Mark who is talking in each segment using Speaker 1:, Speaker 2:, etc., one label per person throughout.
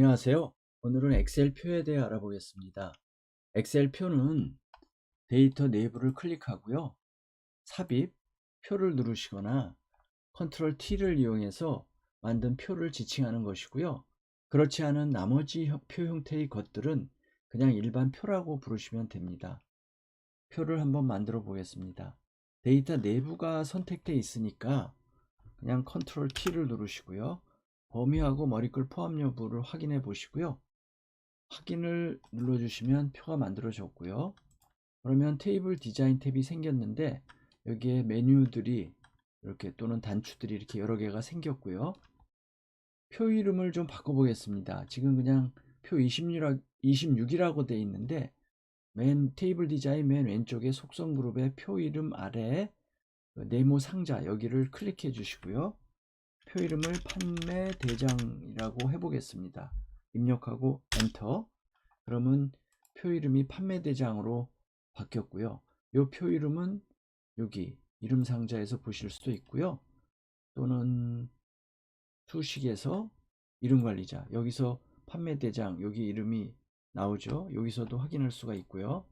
Speaker 1: 안녕하세요. 오늘은 엑셀 표에 대해 알아보겠습니다. 엑셀 표는 데이터 내부를 클릭하고요. 삽입, 표를 누르시거나 컨트롤 T를 이용해서 만든 표를 지칭하는 것이고요. 그렇지 않은 나머지 표 형태의 것들은 그냥 일반 표라고 부르시면 됩니다. 표를 한번 만들어 보겠습니다. 데이터 내부가 선택되어 있으니까 그냥 컨트롤 T를 누르시고요. 범위하고 머리글 포함 여부를 확인해 보시고요. 확인을 눌러주시면 표가 만들어졌고요. 그러면 테이블 디자인 탭이 생겼는데 여기에 메뉴들이 이렇게 또는 단추들이 이렇게 여러 개가 생겼고요. 표 이름을 좀 바꿔보겠습니다. 지금 그냥 표 26이라고 되어 있는데 맨 테이블 디자인 맨 왼쪽에 속성 그룹의 표 이름 아래에 네모 상자 여기를 클릭해 주시고요. 표 이름을 판매 대장이라고 해보겠습니다. 입력하고 엔터. 그러면 표 이름이 판매 대장으로 바뀌었고요. 이 표 이름은 여기 이름 상자에서 보실 수도 있고요. 또는 수식에서 이름 관리자 여기서 판매 대장 여기 이름이 나오죠. 여기서도 확인할 수가 있고요.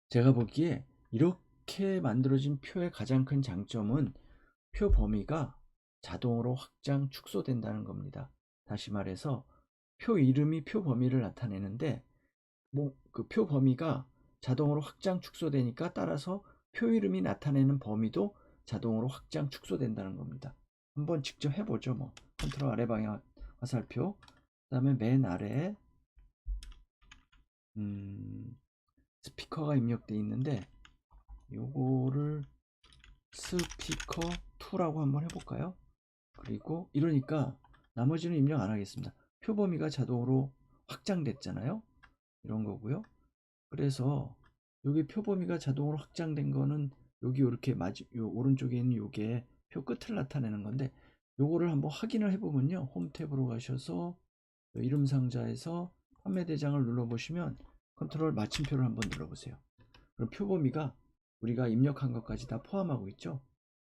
Speaker 1: 제가 보기에 이렇게 만들어진 표의 가장 큰 장점은 표 범위가 자동으로 확장 축소된다는 겁니다. 다시 말해서 표 이름이 표 범위를 나타내는데 그 표 범위가 자동으로 확장 축소되니까 따라서 표 이름이 나타내는 범위도 자동으로 확장 축소된다는 겁니다. 한번 직접 해보죠. 컨트롤 아래 방향 화살표 그 다음에 맨 아래에 스피커가 입력되어 있는데 요거를 스피커 2라고 한번 해볼까요? 그리고 이러니까 나머지는 입력 안 하겠습니다. 표 범위가 자동으로 확장됐잖아요. 이런 거고요. 그래서 여기 표 범위가 자동으로 확장된 거는 여기 이렇게 요 오른쪽에 있는 요게 표 끝을 나타내는 건데 요거를 한번 확인을 해보면요. 홈 탭으로 가셔서 이름 상자에서 판매 대장을 눌러보시면 컨트롤 마침표를 한번 눌러보세요. 그럼 표 범위가 우리가 입력한 것까지 다 포함하고 있죠.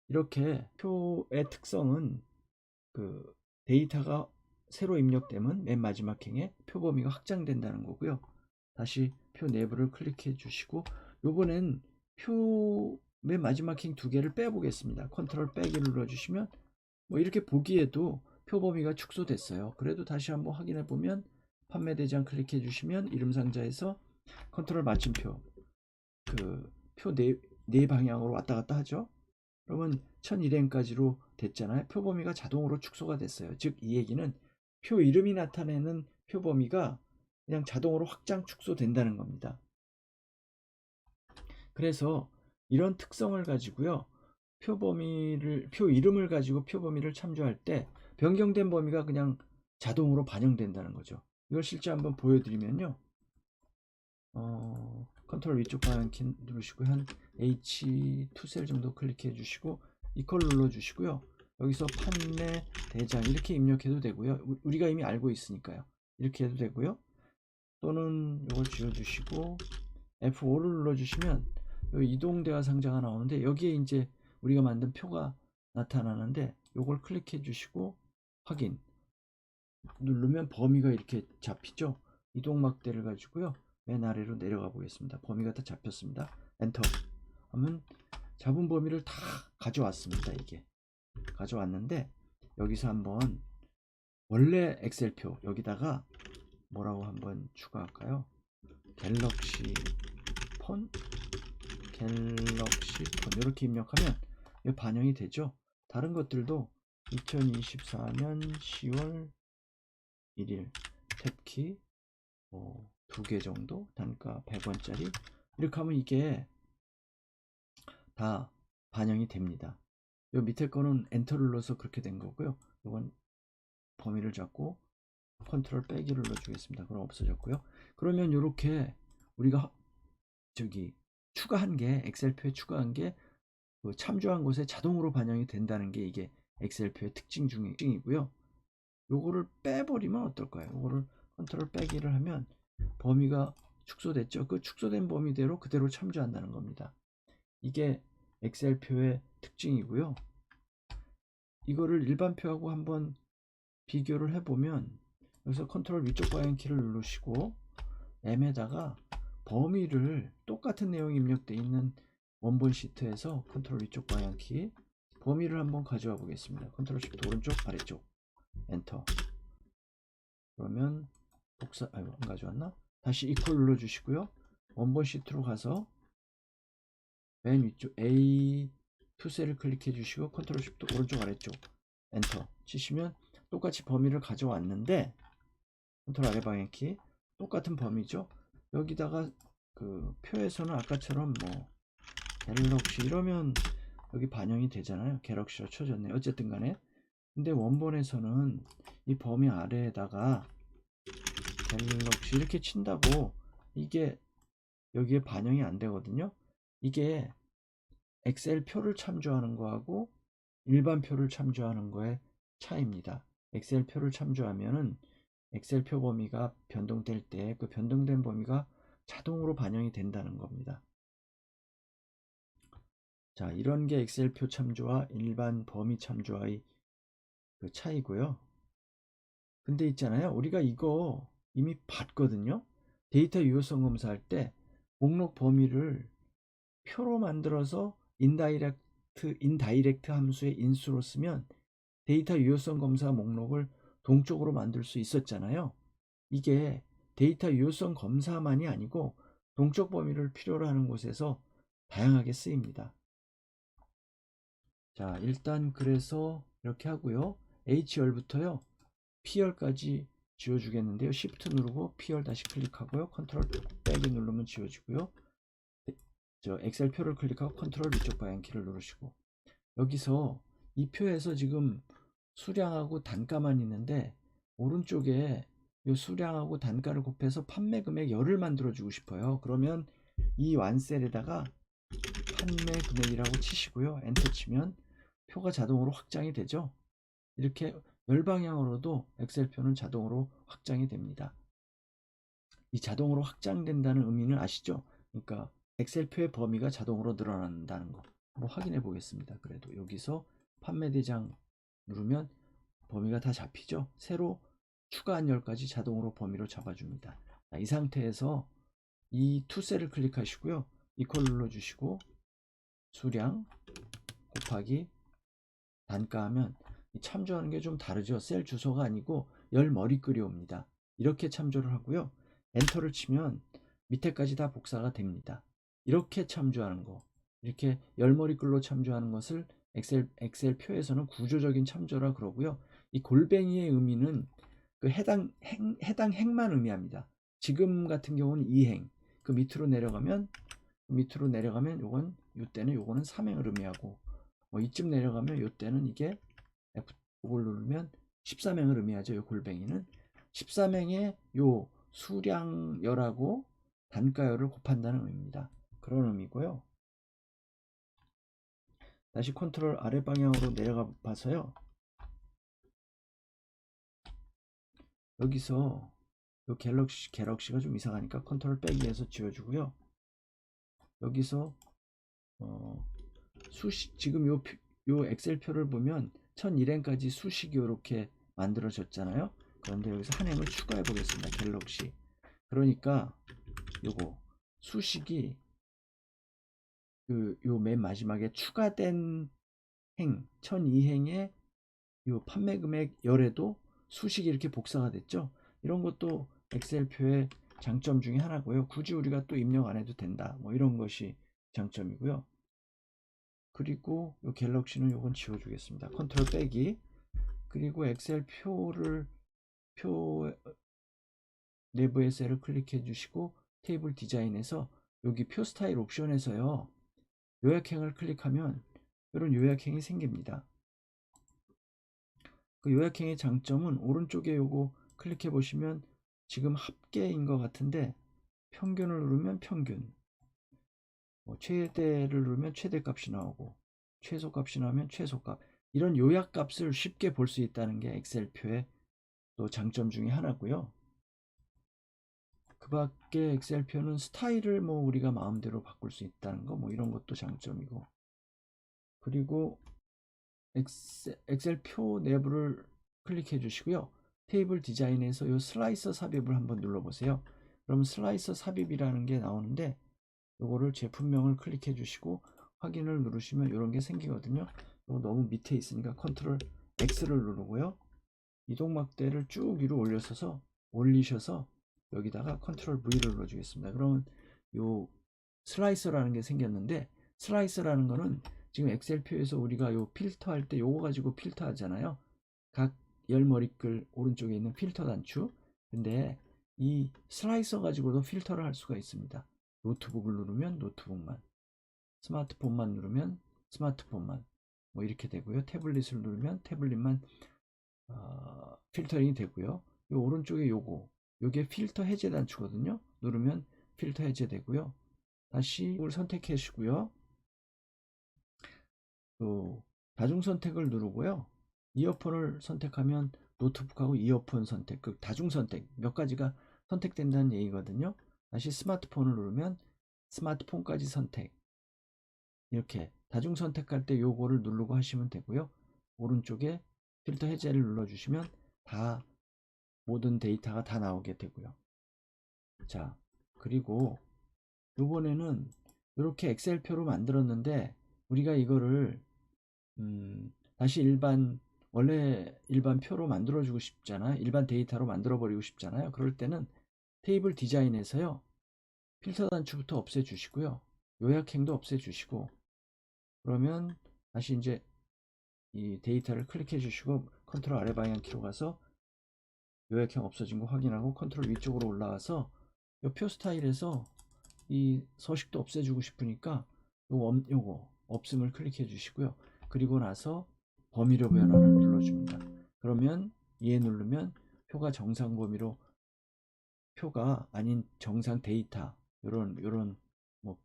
Speaker 1: 이렇게 표의 특성은 그 데이터가 새로 입력되면 맨 마지막 행에 표 범위가 확장된다는 거고요. 다시 표 내부를 클릭해 주시고 요번엔 표 맨 마지막 행 두 개를 빼보겠습니다. 컨트롤 빼기 눌러 주시면 이렇게 보기에도 표 범위가 축소됐어요. 그래도 다시 한번 확인해 보면 판매 대장 클릭해 주시면 이름 상자에서 컨트롤 마침표 그 표 네 방향으로 왔다 갔다 하죠. 그러면 1200까지로 됐잖아요. 표 범위가 자동으로 축소가 됐어요. 즉 이 얘기는 표 이름이 나타내는 표 범위가 그냥 자동으로 확장 축소된다는 겁니다. 그래서 이런 특성을 가지고요. 표 이름을 가지고 표 범위를 참조할 때 변경된 범위가 그냥 자동으로 반영된다는 거죠. 이걸 실제 한번 보여드리면요. 컨트롤 위쪽 방향 키 누르시고 한 H2셀 정도 클릭해 주시고 이퀄 눌러 주시고요. 여기서 판매 대장 이렇게 입력해도 되고요. 우리가 이미 알고 있으니까요. 이렇게 해도 되고요. 또는 이걸 지워 주시고 F5를 눌러 주시면 이동 대화 상자가 나오는데 여기에 이제 우리가 만든 표가 나타나는데 이걸 클릭해 주시고 확인 누르면 범위가 이렇게 잡히죠. 이동 막대를 가지고요. 맨 아래로 내려가 보겠습니다. 범위가 다 잡혔습니다. 엔터 하면 잡은 범위를 다 가져왔습니다. 이게 가져왔는데 여기서 한번 원래 엑셀표 여기다가 뭐라고 한번 추가할까요? 갤럭시 폰 이렇게 입력하면 반영이 되죠. 다른 것들도 2024년 10월 1일 탭키 2개 정도 단가 100원짜리 이렇게 하면 이게 다 반영이 됩니다. 요 밑에 거는 엔터를 눌러서 그렇게 된 거고요. 이건 범위를 잡고 컨트롤 빼기를 눌러주겠습니다. 그럼 없어졌고요. 그러면 이렇게 우리가 추가한 게 엑셀표에 추가한 게 참조한 곳에 자동으로 반영이 된다는 게 이게 엑셀표의 특징 중이고요. 요거를 빼버리면 어떨까요? 요거를 컨트롤 빼기를 하면 범위가 축소됐죠. 그 축소된 범위대로 그대로 참조한다는 겁니다. 이게 엑셀표의 특징이고요. 이거를 일반표하고 한번 비교를 해보면 여기서 컨트롤 위쪽 방향키를 누르시고 M에다가 범위를 똑같은 내용이 입력되어 있는 원본 시트에서 컨트롤 위쪽 방향키 범위를 한번 가져와 보겠습니다. 컨트롤 shift 오른쪽 아래쪽 엔터. 그러면 안 가져왔나? 다시 이퀄 눌러 주시고요. 원본 시트로 가서 맨 위쪽 A2 셀을 클릭해 주시고 컨트롤 shift 오른쪽 아래쪽 엔터 치시면 똑같이 범위를 가져왔는데 컨트롤 아래 방향키 똑같은 범위죠. 여기다가 그 표에서는 아까처럼 뭐 갤럭시 이러면 여기 반영이 되잖아요. 갤럭시로 쳐졌네. 어쨌든 간에 근데 원본에서는 이 범위 아래에다가 갤럭시 이렇게 친다고 이게 여기에 반영이 안 되거든요. 이게 엑셀 표를 참조하는 거하고 일반 표를 참조하는 거의 차이입니다. 엑셀 표를 참조하면은 엑셀 표 범위가 변동될 때 그 변동된 범위가 자동으로 반영이 된다는 겁니다. 자, 이런 게 엑셀 표 참조와 일반 범위 참조와의 그 차이고요. 근데 있잖아요. 우리가 이거 이미 봤거든요. 데이터 유효성 검사할 때 목록 범위를 표로 만들어서 인다이렉트 함수의 인수로 쓰면 데이터 유효성 검사 목록을 동쪽으로 만들 수 있었잖아요. 이게 데이터 유효성 검사만이 아니고 동적 범위를 필요로 하는 곳에서 다양하게 쓰입니다. 자, 일단 그래서 이렇게 하고요. H열부터요. P열까지 지워주겠는데요. Shift 누르고 P열 다시 클릭하고요. 컨트롤 빼기 누르면 지워지고요. 저 엑셀 표를 클릭하고 컨트롤 위쪽 방향키를 누르시고 여기서 이 표에서 지금 수량하고 단가만 있는데 오른쪽에 이 수량하고 단가를 곱해서 판매 금액 열을 만들어 주고 싶어요. 그러면 이 완셀에다가 판매 금액이라고 치시고요. 엔터 치면 표가 자동으로 확장이 되죠. 이렇게 열 방향으로도 엑셀표는 자동으로 확장이 됩니다. 이 자동으로 확장된다는 의미는 아시죠? 그러니까 엑셀표의 범위가 자동으로 늘어난다는 거 한번 확인해 보겠습니다. 그래도 여기서 판매 대장 누르면 범위가 다 잡히죠. 새로 추가한 열까지 자동으로 범위로 잡아줍니다. 자, 이 상태에서 이 투셀을 클릭하시고요. 이퀄 눌러주시고 수량 곱하기 단가 하면 참조하는 게 좀 다르죠. 셀 주소가 아니고 열 머리글이 옵니다. 이렇게 참조를 하고요. 엔터를 치면 밑에까지 다 복사가 됩니다. 이렇게 참조하는 거, 이렇게 열 머리글로 참조하는 것을 엑셀 표에서는 구조적인 참조라 그러고요. 이 골뱅이의 의미는 그 해당 행만 의미합니다. 지금 같은 경우는 2행, 그 밑으로 내려가면 요건 이때는 요거는 3행을 의미하고 뭐 이쯤 내려가면 이때는 이게 F5를 누르면 13행을 의미하죠. 요 골뱅이는 13행의 요 수량열하고 단가열을 곱한다는 의미입니다. 그런 의미고요. 다시 컨트롤 아래 방향으로 내려가 봐서요. 여기서 요 갤럭시가 좀 이상하니까 컨트롤 빼기해서 지워주고요. 여기서 수식 지금 요 엑셀표를 보면 1001행까지 수식이 이렇게 만들어졌잖아요. 그런데 여기서 한 행을 추가해 보겠습니다. 갤럭시. 그러니까 요거 수식이 요 맨 마지막에 추가된 행 1002행의 요 판매 금액 열에도 수식이 이렇게 복사가 됐죠. 이런 것도 엑셀표의 장점 중에 하나고요. 굳이 우리가 또 입력 안 해도 된다. 뭐 이런 것이 장점이고요. 그리고 요 갤럭시는 요건 지워주겠습니다. 컨트롤 빼기. 그리고 엑셀 표 내부의 셀을 클릭해 주시고 테이블 디자인에서 여기 표 스타일 옵션에서요. 요약행을 클릭하면 이런 요약행이 생깁니다. 그 요약행의 장점은 오른쪽에 요거 클릭해 보시면 지금 합계인 것 같은데 평균을 누르면 평균, 최대를 누르면 최대값이 나오고 최소값이 나오면 최소값, 이런 요약값을 쉽게 볼 수 있다는 게 엑셀표의 또 장점 중에 하나고요. 그 밖에 엑셀표는 스타일을 뭐 우리가 마음대로 바꿀 수 있다는 거, 뭐 이런 것도 장점이고, 그리고 엑셀표 내부를 클릭해 주시고요. 테이블 디자인에서 이 슬라이서 삽입을 한번 눌러보세요. 그럼 슬라이서 삽입이라는 게 나오는데 요거를 제품명을 클릭해 주시고 확인을 누르시면 이런 게 생기거든요. 이거 너무 밑에 있으니까 컨트롤 X를 누르고요. 이동막대를 쭉 위로 올리셔서 여기다가 컨트롤 V를 눌러주겠습니다. 그러면 요 슬라이서라는 게 생겼는데, 슬라이서라는 거는 지금 엑셀표에서 우리가 요 필터 할 때 요거 가지고 필터 하잖아요. 각 열머리글 오른쪽에 있는 필터 단추. 근데 이 슬라이서 가지고도 필터를 할 수가 있습니다. 노트북을 누르면 노트북만, 스마트폰만 누르면 스마트폰만, 뭐 이렇게 되고요. 태블릿을 누르면 태블릿만 필터링이 되고요. 요 오른쪽에 요게 필터 해제 단추거든요. 누르면 필터 해제되고요. 다시 이걸 선택해 주시고요. 또 다중 선택을 누르고요. 이어폰을 선택하면 노트북하고 이어폰 선택, 그 다중 선택 몇 가지가 선택된다는 얘기거든요. 다시 스마트폰을 누르면 스마트폰까지 선택. 이렇게 다중 선택할 때 요거를 누르고 하시면 되고요. 오른쪽에 필터 해제를 눌러주시면 다 모든 데이터가 다 나오게 되고요. 자, 그리고 이번에는 이렇게 엑셀표로 만들었는데 우리가 이거를 다시 원래 일반 표로 만들어 주고 싶잖아요. 일반 데이터로 만들어 버리고 싶잖아요. 그럴 때는 테이블 디자인에서요, 필터 단추부터 없애 주시고요, 요약행도 없애 주시고, 그러면 다시 이제 이 데이터를 클릭해 주시고 컨트롤 아래 방향 키로 가서 요약형 없어진 거 확인하고 컨트롤 위쪽으로 올라와서 이 표 스타일에서 이 서식도 없애주고 싶으니까 요거 없음을 클릭해 주시고요. 그리고 나서 범위로 변화를 눌러줍니다. 그러면 얘 누르면 표가 정상 범위로, 표가 아닌 정상 데이터, 요런 뭐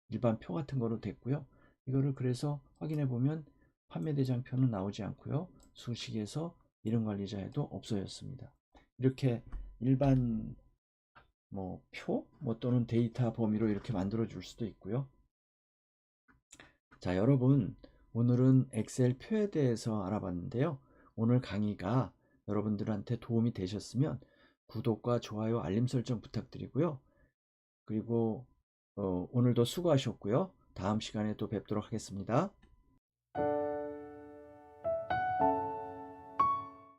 Speaker 1: 일반 표 같은 거로 됐고요. 이거를 그래서 확인해 보면 판매 대장표는 나오지 않고요. 수식에서 이름 관리자에도 없어졌습니다. 이렇게 일반 뭐 표, 뭐 또는 데이터 범위로 이렇게 만들어 줄 수도 있고요. 자, 여러분, 오늘은 엑셀 표에 대해서 알아봤는데요. 오늘 강의가 여러분들한테 도움이 되셨으면 구독과 좋아요, 알림 설정 부탁드리고요. 그리고 오늘도 수고하셨고요. 다음 시간에 또 뵙도록 하겠습니다.